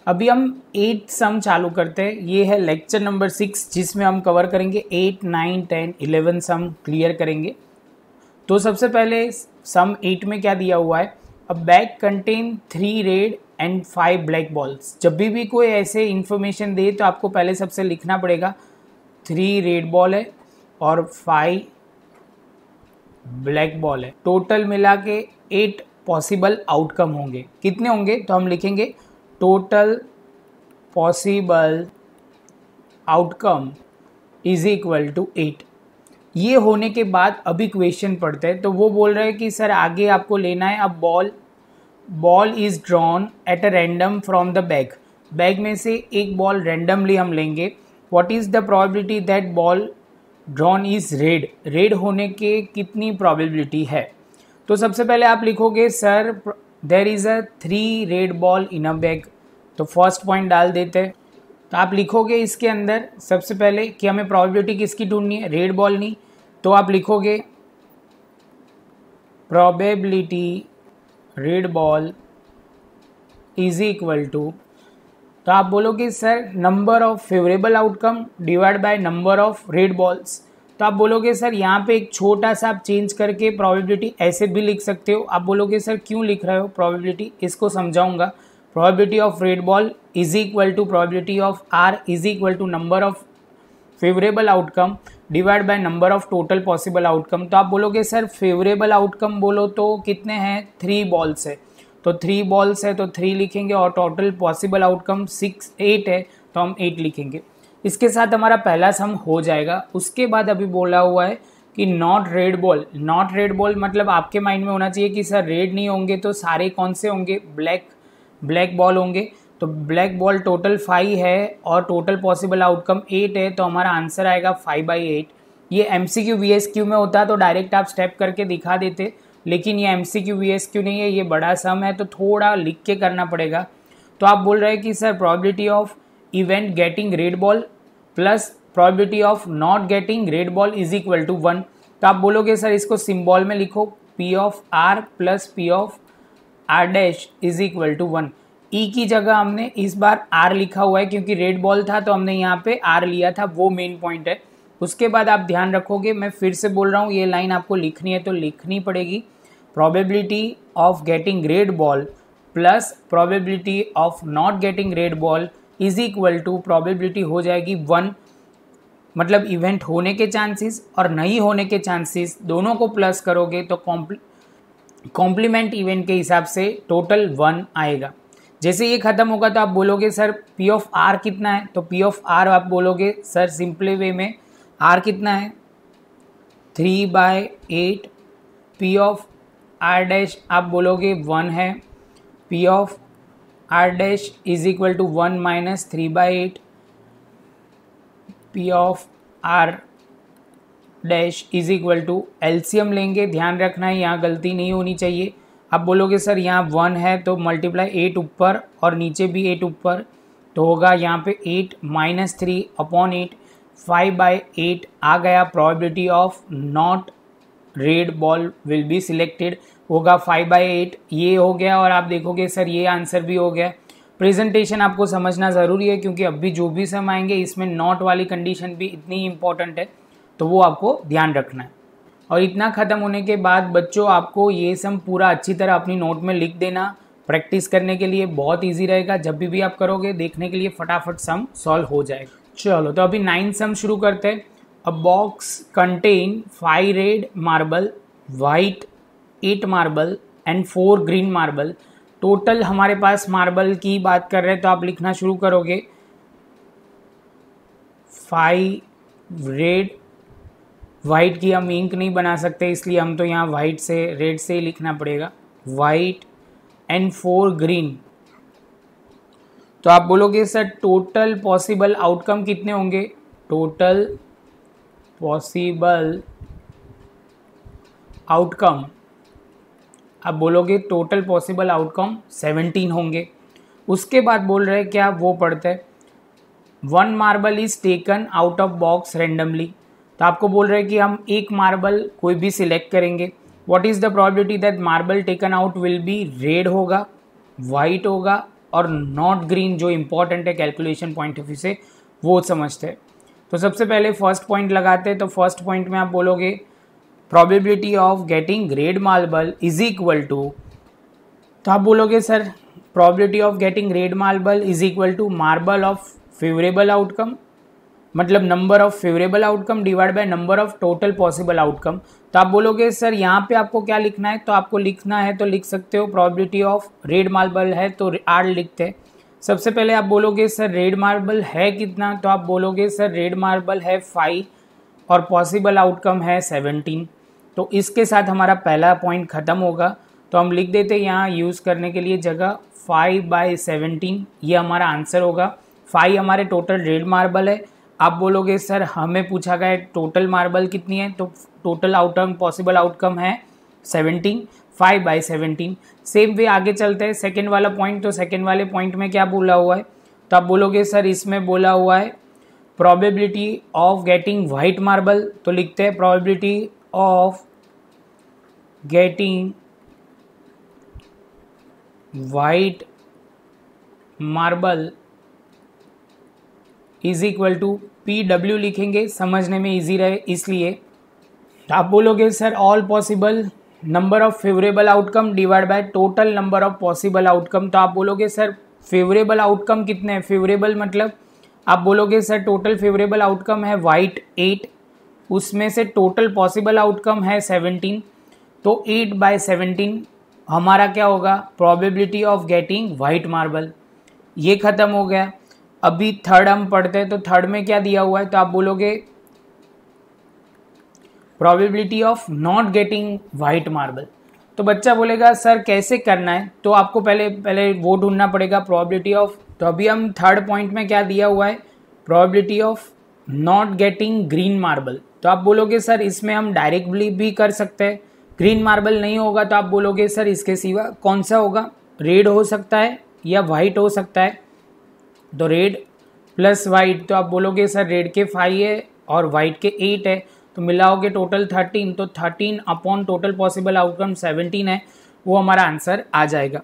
अभी हम 8 सम चालू करते हैं। ये है लेक्चर नंबर 6 जिसमें हम कवर करेंगे 8, 9, 10, 11 सम क्लियर करेंगे। तो सबसे पहले सम 8 में क्या दिया हुआ है, अ bag contain 3 red and 5 black balls. जब भी कोई ऐसे इन्फॉर्मेशन दे तो आपको पहले सबसे लिखना पड़ेगा 3 रेड बॉल है और 5 ब्लैक बॉल है। टोटल मिला के 8 पॉसिबल आउटकम होंगे। कितने होंगे तो हम लिखेंगे total possible outcome is equal to 8। ये होने के बाद अभी क्वेश्चन पढ़ते हैं। तो वो बोल रहे हैं कि सर आगे आपको लेना है, अब ball is drawn at a random from the bag में से एक बॉल रैंडमली हम लेंगे। What is the probability that ball drawn is red होने के कितनी प्रोबेबिलिटी है। तो सबसे पहले आप लिखोगे sir there is a 3 red ball in a bag. तो फर्स्ट पॉइंट डाल देते हैं। तो आप लिखोगे इसके अंदर सबसे पहले कि हमें प्रोबेबिलिटी किसकी ढूंढनी है, रेड बॉल नहीं। तो आप लिखोगे probability red ball is equal to, तो आप बोलोगे sir number of favourable outcome divide by number of red balls. तो आप बोलोगे सर यहाँ पे एक छोटा सा आप चेंज करके प्रोबेबिलिटी ऐसे भी लिख सकते हो। आप बोलोगे सर क्यों लिख रहे हो प्रोबेबिलिटी, इसको समझाऊंगा। Probability of red ball is equal to probability of R is equal to number of favourable outcome divide by number of total possible outcome. तो आप बोलोगे सर फेवरेबल आउटकम बोलो तो कितने हैं, 3 बॉल्स है। तो 3 बॉल्स है तो 3 लिखेंगे और टोटल पॉसिबल आउटकम 8 है तो हम 8 लिखेंगे। इसके साथ हमारा पहला सम हो जाएगा। उसके बाद अभी बोला हुआ है कि नॉट रेड बॉल मतलब आपके माइंड में होना चाहिए कि सर रेड नहीं होंगे तो सारे कौन से होंगे, ब्लैक बॉल होंगे। तो ब्लैक बॉल टोटल 5 है और टोटल पॉसिबल आउटकम 8 है तो हमारा आंसर आएगा 5/8। ये MCQ VSQ में होता तो डायरेक्ट आप स्टेप करके दिखा देते, लेकिन ये MCQ VSQ नहीं है, ये बड़ा सम है तो थोड़ा लिख के करना पड़ेगा। तो आप बोल रहे हैं कि sir probability of event getting red ball plus probability of not getting red ball is equal to 1। तो आप बोलोगे सर इसको सिंबल में लिखो P of R plus P of R dash is equal to 1। E की जगह हमने इस बार R लिखा हुआ है क्योंकि रेड बॉल था तो हमने यहाँ पे R लिया था, वो मेन पॉइंट है। उसके बाद आप ध्यान रखोगे, मैं फिर से बोल रहा हूँ ये लाइन आपको लिखनी है तो लिखनी पड़ेगी, probability of getting red ball plus probability of not getting red ball is equal to probability हो जाएगी 1, मतलब इवेंट होने के चांसेस और नहीं होने के चांसेस दोनों को प्लस करोगे तो कॉम्प्लीमेंट इवेंट के हिसाब से टोटल 1 आएगा। जैसे ये खत्म होगा तो आप बोलोगे सर P ऑफ R कितना है। तो P ऑफ R आप बोलोगे सर सिंपली वे में R कितना है 3/8। P ऑफ R डैश आप बोलोगे 1 है। P of R dash is equal to 1 minus 3/8। P of R dash is equal to, LCM लेंगे, ध्यान रखना है यहाँ गलती नहीं होनी चाहिए। आप बोलोगे सर यहाँ 1 है तो मल्टीप्लाई 8 ऊपर और नीचे भी 8 ऊपर, तो होगा यहाँ पे 8 माइनस 3/8, 5/8 आ गया। Probability of not red ball will be selected होगा 5/8, ये हो गया। और आप देखोगे सर ये आंसर भी हो गया। प्रेजेंटेशन आपको समझना ज़रूरी है क्योंकि अभी जो भी सम आएंगे इसमें नॉट वाली कंडीशन भी इतनी इंपॉर्टेंट है तो वो आपको ध्यान रखना है। और इतना ख़त्म होने के बाद बच्चों आपको ये सम पूरा अच्छी तरह अपनी नोट में लिख देना, प्रैक्टिस करने के लिए बहुत इजी रहेगा। जब भी आप करोगे देखने के लिए फटाफट सम सॉल्व हो जाएगा। चलो तो अभी 9 सम शुरू करते हैं। अ box contain 5 red marble, white 8 marble and 4 green marble. Total हमारे पास मार्बल की बात कर रहे हैं तो आप लिखना शुरू करोगे 5 रेड, वाइट की हम इंक नहीं बना सकते इसलिए हम तो यहाँ वाइट से रेड से ही लिखना पड़ेगा, वाइट एंड 4 ग्रीन। तो आप बोलोगे सर टोटल पॉसिबल आउटकम कितने होंगे, टोटल पॉसिबल आउटकम आप बोलोगे टोटल पॉसिबल आउटकम 17 होंगे। उसके बाद बोल रहे हैं क्या, वो पढ़ते हैं 1 marble is taken out of box randomly. तो आपको बोल रहे हैं कि हम एक मार्बल कोई भी सिलेक्ट करेंगे। What is the probability that marble taken out will be red होगा, वाइट होगा और नॉट ग्रीन जो इम्पॉर्टेंट है कैलकुलेशन पॉइंट ऑफ व्यू से वो समझते हैं। तो सबसे पहले फर्स्ट पॉइंट लगाते हैं। तो फर्स्ट पॉइंट में आप बोलोगे probability of getting red marble is equal to, तो आप बोलोगे sir probability of getting red marble is equal to marble of favourable outcome, मतलब number of favourable outcome divide by number of total possible outcome. तो आप बोलोगे sir यहाँ पे आपको क्या लिखना है, तो आपको लिखना है तो लिख सकते हो प्रोबेबिलिटी ऑफ रेड मार्बल है तो आर लिखते हैं। सबसे पहले आप बोलोगे सर रेड मार्बल है कितना, तो आप बोलोगे सर रेड मार्बल है 5 और पॉसिबल आउटकम है 17। तो इसके साथ हमारा पहला पॉइंट ख़त्म होगा। तो हम लिख देते हैं यहाँ यूज़ करने के लिए जगह 5/17, ये हमारा आंसर होगा। 5 हमारे टोटल रेड मार्बल है। आप बोलोगे सर हमें पूछा गया टोटल मार्बल कितनी है, तो टोटल आउटकम पॉसिबल आउटकम है 17, 5/17। सेम वे आगे चलते हैं सेकेंड वाला पॉइंट। तो सेकेंड वाले पॉइंट में क्या बोला हुआ है, तो आप बोलोगे सर इसमें बोला हुआ है probability of getting white marble, तो लिखते हैं probability of getting white marble is equal to PW लिखेंगे, समझने में इजी रहे इसलिए। तो आप बोलोगे sir all possible number of favourable outcome divide by total number of possible outcome. तो आप बोलोगे सर फेवरेबल आउटकम कितने हैं, फेवरेबल मतलब आप बोलोगे सर टोटल फेवरेबल आउटकम है वाइट 8, उसमें से टोटल पॉसिबल आउटकम है 17। तो 8/17 हमारा क्या होगा probability of getting white marble. ये ख़त्म हो गया। अभी थर्ड हम पढ़ते हैं। तो थर्ड में क्या दिया हुआ है, तो आप बोलोगे probability of not getting white marble. तो बच्चा बोलेगा सर कैसे करना है, तो आपको पहले वो ढूंढना पड़ेगा प्रोबेबिलिटी ऑफ। तो अभी हम थर्ड पॉइंट में क्या दिया हुआ है probability of not getting green marble. तो आप बोलोगे सर इसमें हम डायरेक्टली भी कर सकते हैं, ग्रीन मार्बल नहीं होगा तो आप बोलोगे सर इसके सिवा कौन सा होगा, रेड हो सकता है या वाइट हो सकता है। तो रेड प्लस वाइट, तो आप बोलोगे सर रेड के 5 है और वाइट के 8 है, तो मिलाओगे टोटल 13। तो 13 अपॉन टोटल पॉसिबल आउटकम 17 है, वो हमारा आंसर आ जाएगा।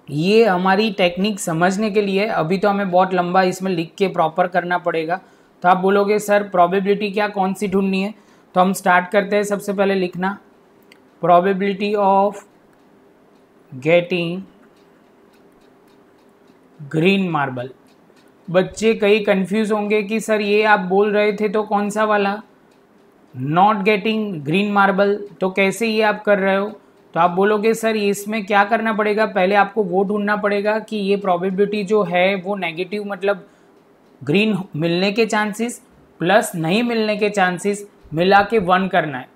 ये हमारी टेक्निक समझने के लिए, अभी तो हमें बहुत लंबा इसमें लिख के प्रॉपर करना पड़ेगा। तो आप बोलोगे सर प्रोबेबिलिटी क्या कौन सी ढूंढनी है, तो हम स्टार्ट करते हैं सबसे पहले लिखना probability of getting green marble. बच्चे कई कंफ्यूज होंगे कि सर ये आप बोल रहे थे तो कौन सा वाला नॉट गेटिंग ग्रीन मार्बल, तो कैसे ये आप कर रहे हो। तो आप बोलोगे सर इसमें क्या करना पड़ेगा, पहले आपको वो ढूंढना पड़ेगा कि ये प्रोबेबिलिटी जो है वो नेगेटिव मतलब ग्रीन मिलने के चांसेस प्लस नहीं मिलने के चांसेस मिला के 1 करना है,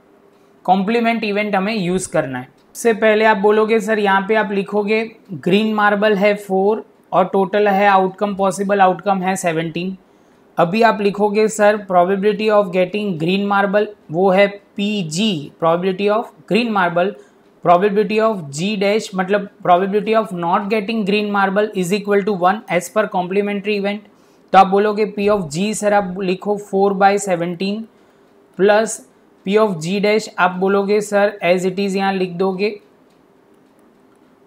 कॉम्प्लीमेंट इवेंट हमें यूज़ करना है। इससे पहले आप बोलोगे सर यहाँ पे आप लिखोगे ग्रीन मार्बल है 4 और टोटल है आउटकम पॉसिबल आउटकम है 17। अभी आप लिखोगे sir probability of getting green marble वो है PG, probability of green marble, probability of G dash मतलब probability of not getting green marble is equal to 1 as per complementary event. तो आप बोलोगे P ऑफ G सर आप लिखो 4/17 plus P of G dash आप बोलोगे sir as it is यहाँ लिख दोगे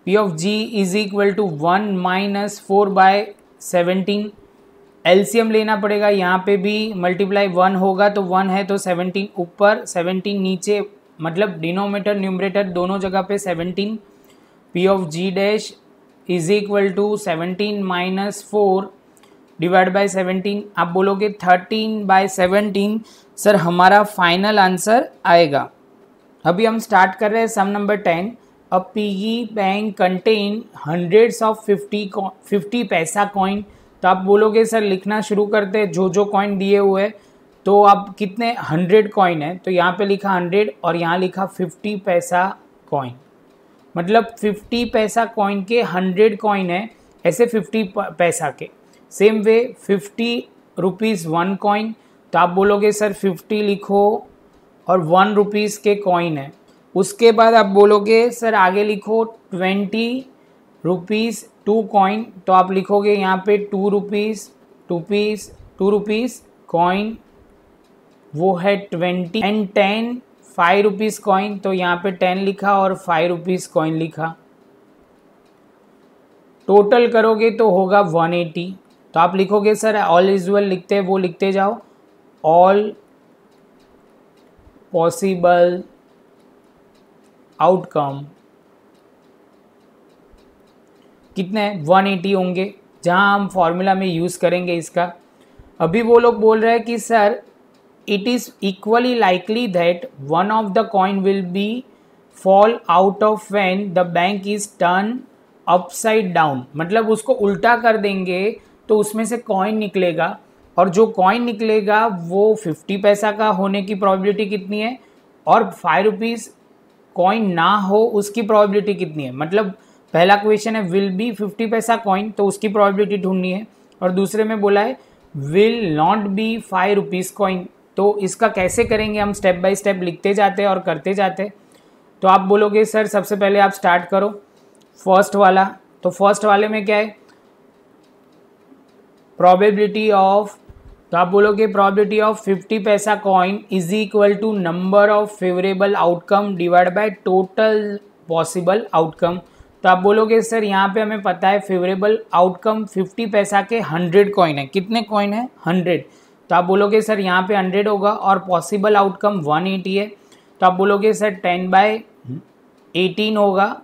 P of G is equal to 1 - 4/17। LCM लेना पड़ेगा, यहाँ पे भी मल्टीप्लाई 1 होगा तो 1 है तो 17 ऊपर 17 नीचे, मतलब डिनोमिनेटर न्यूमरेटर दोनों जगह पे 17। P of G dash is equal to 17 - 4 divide by 17। आप बोलोगे 13/17 सर हमारा फाइनल आंसर आएगा। अभी हम स्टार्ट कर रहे हैं sum number 10। A piggy bank contain hundreds of 50 पैसा कॉइन। तो आप बोलोगे सर लिखना शुरू करते हैं जो जो कॉइन दिए हुए हैं। तो आप कितने 100 कॉइन है, तो यहाँ पे लिखा 100 और यहाँ लिखा 50 पैसा कॉइन, मतलब 50 पैसा कॉइन के 100 कॉइन है, ऐसे 50 पैसा के। सेम वे 50 रुपीज़ 1 कॉइन, तो आप बोलोगे सर 50 लिखो और 1 रुपीज़ के कॉइन है। उसके बाद आप बोलोगे सर आगे लिखो 20 रुपीज़ 2 कॉइन, तो आप लिखोगे यहाँ पे 2 रुपीज़ कॉइन वो है 20 एंड 10 5 रुपीज़ कॉइन, तो यहाँ पे 10 लिखा और 5 रुपीज़ कॉइन लिखा। टोटल करोगे तो होगा 180। तो आप लिखोगे सर ऑल इज वेल लिखते हैं वो लिखते जाओ, ऑल पॉसिबल आउटकम कितने 180 होंगे, जहां हम फॉर्मूला में यूज़ करेंगे इसका। अभी वो लोग बोल रहे हैं कि sir it is equally likely that one of the coin will be fall out of when the bank is turn upside down, मतलब उसको उल्टा कर देंगे तो उसमें से कॉइन निकलेगा, और जो कॉइन निकलेगा वो 50 पैसा का होने की प्रोबेबिलिटी कितनी है, और 5 रुपीज़ कॉइन ना हो उसकी प्रोबेबिलिटी कितनी है। मतलब पहला क्वेश्चन है विल बी 50 पैसा कॉइन, तो उसकी प्रोबेबिलिटी ढूंढनी है, और दूसरे में बोला है will not be 5 rupees coin. तो इसका कैसे करेंगे हम, स्टेप बाय स्टेप लिखते जाते हैं और करते जाते हैं। तो आप बोलोगे सर सबसे पहले आप स्टार्ट करो फर्स्ट वाला। तो फर्स्ट वाले में क्या है, प्रोबेबिलिटी ऑफ, तो आप बोलोगे प्रोबेबिलिटी ऑफ 50 पैसा coin is equal to number of favourable outcome divide by total possible outcome. तो आप बोलोगे सर यहाँ पे हमें पता है फेवरेबल आउटकम 50 पैसा के 100 कॉइन है, कितने कॉइन है 100। तो आप बोलोगे सर यहाँ पे 100 होगा, और पॉसिबल आउटकम 180 है। तो आप बोलोगे सर 10/18 होगा,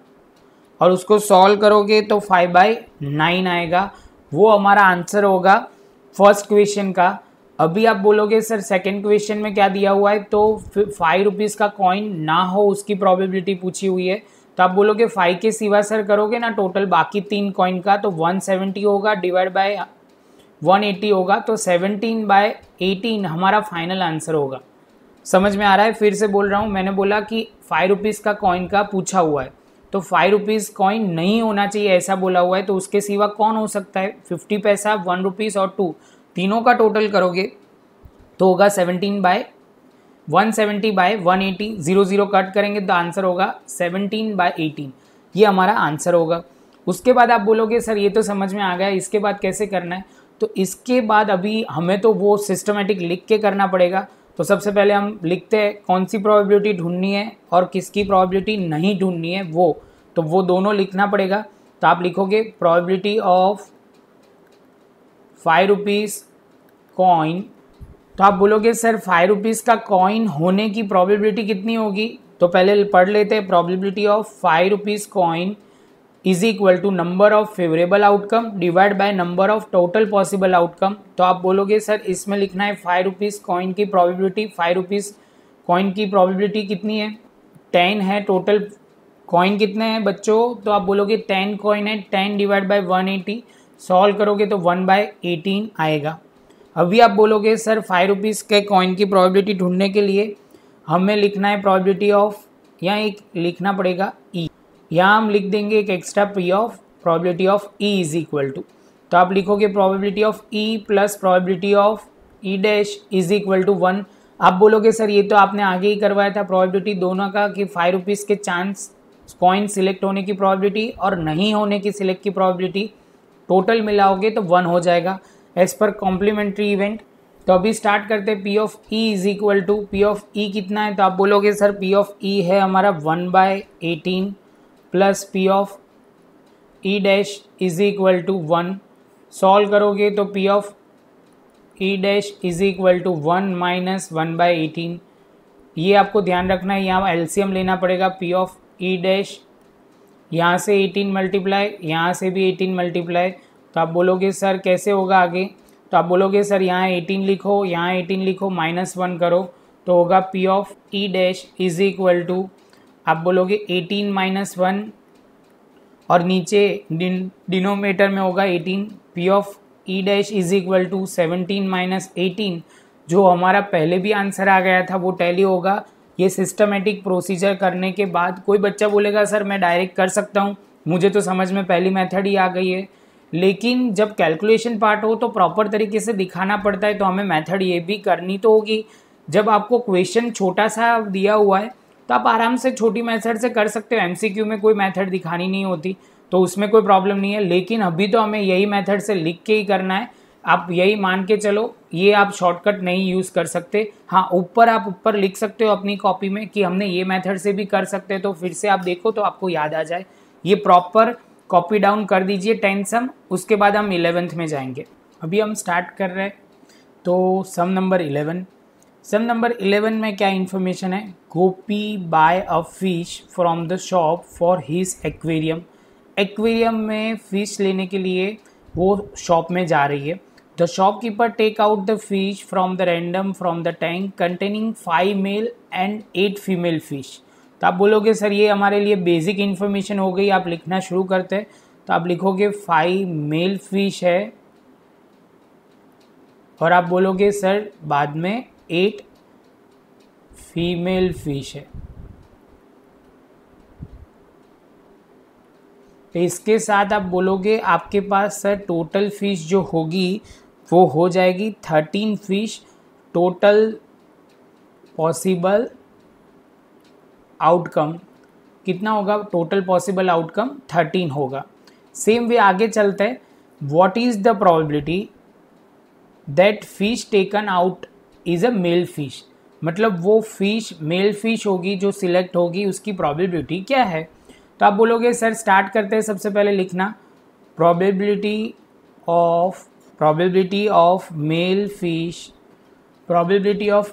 और उसको सॉल्व करोगे तो 5/9 आएगा। वो हमारा आंसर होगा फर्स्ट क्वेश्चन का। अभी आप बोलोगे सर सेकंड क्वेश्चन में क्या दिया हुआ है, तो 5 रुपीज़ का कॉइन ना हो उसकी प्रोबेबिलिटी पूछी हुई है। तो आप बोलोगे 5 के सिवा सर करोगे ना टोटल बाकी 3 कॉइन का, तो 170 होगा डिवाइड बाय 180 होगा, तो 17/18 हमारा फाइनल आंसर होगा। समझ में आ रहा है? फिर से बोल रहा हूँ, मैंने बोला कि 5 रुपीज़ का कॉइन का पूछा हुआ है, तो 5 रुपीज़ कॉइन नहीं होना चाहिए ऐसा बोला हुआ है, तो उसके सिवा कौन हो सकता है, 50 पैसा 1 रुपीज़ और 2, तीनों का टोटल करोगे तो होगा 170/180, 0 कट करेंगे तो आंसर होगा 17/18। ये हमारा आंसर होगा। उसके बाद आप बोलोगे सर ये तो समझ में आ गया, इसके बाद कैसे करना है। तो इसके बाद अभी हमें तो वो सिस्टमेटिक लिख के करना पड़ेगा। तो सबसे पहले हम लिखते हैं कौन सी प्रोबेबिलिटी ढूंढनी है और किसकी प्रोबेबिलिटी नहीं ढूंढनी है, तो वो दोनों लिखना पड़ेगा। तो आप लिखोगे प्रोबेबिलिटी ऑफ 5 रुपीज़ कॉइन। तो आप बोलोगे सर 5 रुपीज़ का कॉइन होने की प्रोबेबिलिटी कितनी होगी, तो पहले पढ़ लेते हैं। Probability of 5 rupees coin is equal to number of favourable outcome divide by number of total possible outcome. तो आप बोलोगे सर इसमें लिखना है 5 रुपीज़ कॉइन की प्रोबेबिलिटी, 5 रुपीज़ कॉइन की प्रोबेबिलिटी कितनी है, 10 है। टोटल कॉइन कितने हैं बच्चों, तो आप बोलोगे 10 कॉइन है, 10 डिवाइड बाय 180, सॉल्व करोगे तो 1/18 आएगा। अभी आप बोलोगे सर 5 रुपीज़ के कॉइन की प्रोबेबिलिटी ढूंढने के लिए हमें लिखना है प्रोबेबिलिटी ऑफ, यहाँ एक लिखना पड़ेगा ई, यहाँ हम लिख देंगे एक extra P of probability of E is equal to. तो आप लिखोगे probability of E plus probability of E dash is equal to 1। आप बोलोगे सर ये तो आपने आगे ही करवाया था प्रोबेबिलिटी दोनों का, कि 5 रुपीज़ के चांस कॉइन सिलेक्ट होने की प्रोबेबिलिटी और नहीं होने की सिलेक्ट की प्रोबेबिलिटी टोटल मिलाओगे तो 1 हो जाएगा एज पर कॉम्प्लीमेंट्री इवेंट। तो अभी स्टार्ट करते हैं। P of E is equal to, P of E कितना है, तो आप बोलोगे सर पी ऑफ ई है हमारा 1/18 plus P of E dash is equal to 1। Solve करोगे तो P of E dash is equal to 1 minus 1/18। ये आपको ध्यान रखना है, यहाँ एलसीएम लेना पड़ेगा। पी ऑफ ई डैश यहाँ से 18 मल्टीप्लाई, यहाँ से भी 18 मल्टीप्लाई। तो आप बोलोगे सर कैसे होगा आगे, तो आप बोलोगे सर यहाँ 18 लिखो, यहाँ 18 लिखो, -1 करो तो होगा P of E dash is equal to, आप बोलोगे 18 - 1 और नीचे डिनोमिनेटर में होगा 18। P of E dash is equal to 17 - 18, जो हमारा पहले भी आंसर आ गया था वो टैली होगा। ये सिस्टमेटिक प्रोसीजर करने के बाद कोई बच्चा बोलेगा सर मैं डायरेक्ट कर सकता हूँ, मुझे तो समझ में पहली मेथड ही आ गई है। लेकिन जब कैलकुलेशन पार्ट हो तो प्रॉपर तरीके से दिखाना पड़ता है, तो हमें मेथड ये भी करनी तो होगी। जब आपको क्वेश्चन छोटा सा दिया हुआ है तो आप आराम से छोटी मेथड से कर सकते हो, एमसीक्यू में कोई मेथड दिखानी नहीं होती तो उसमें कोई प्रॉब्लम नहीं है। लेकिन अभी तो हमें यही मेथड से लिख के ही करना है, आप यही मान के चलो, ये आप शॉर्टकट नहीं यूज़ कर सकते। हाँ आप ऊपर लिख सकते हो अपनी कॉपी में कि हमने ये मेथड से भी कर सकते हैं, तो फिर से आप देखो तो आपको याद आ जाए। ये प्रॉपर कॉपी डाउन कर दीजिए 10 सम, उसके बाद हम 11th में जाएंगे। अभी हम स्टार्ट कर रहे हैं। तो सम नंबर 11, सम नंबर 11 में क्या इन्फॉर्मेशन है? Gopi buy a fish from the shop for his aquarium. Aquarium में फिश लेने के लिए वो शॉप में जा रही है। The shopkeeper take out the fish from the random from the tank containing 5 male and 8 female fish. तो आप बोलोगे सर ये हमारे लिए बेसिक इन्फॉर्मेशन हो गई, आप लिखना शुरू करते हैं। तो आप लिखोगे 5 मेल फिश है और आप बोलोगे सर बाद में 8 फीमेल फिश है। तो इसके साथ आप बोलोगे आपके पास सर टोटल फिश जो होगी वो हो जाएगी 13 फिश। टोटल पॉसिबल आउटकम कितना होगा? टोटल पॉसिबल आउटकम 13 होगा। सेम वे आगे चलते हैं। What is the probability that fish taken out is a male fish. मतलब वो फिश मेल फिश होगी जो सिलेक्ट होगी, उसकी प्रोबेबिलिटी क्या है? तो आप बोलोगे सर स्टार्ट करते हैं सबसे पहले लिखना probability of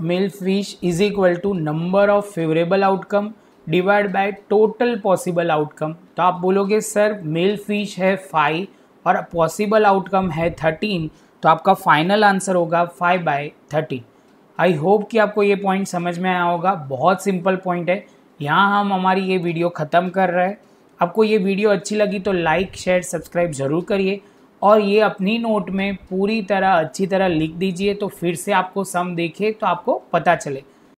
male fish is equal to number of favourable outcome divide by total possible outcome. तो आप बोलोगे सर मेल फिश है 5 और पॉसिबल आउटकम है 13, तो आपका फाइनल आंसर होगा 5/13। आई होप कि आपको ये पॉइंट समझ में आया होगा। बहुत सिंपल पॉइंट है। यहाँ हम हमारी ये वीडियो ख़त्म कर रहे हैं। आपको ये वीडियो अच्छी लगी तो लाइक शेयर सब्सक्राइब ज़रूर करिए और ये अपनी नोट में पूरी तरह अच्छी तरह लिख दीजिए, तो फिर से आपको सम देखे तो आपको पता चले।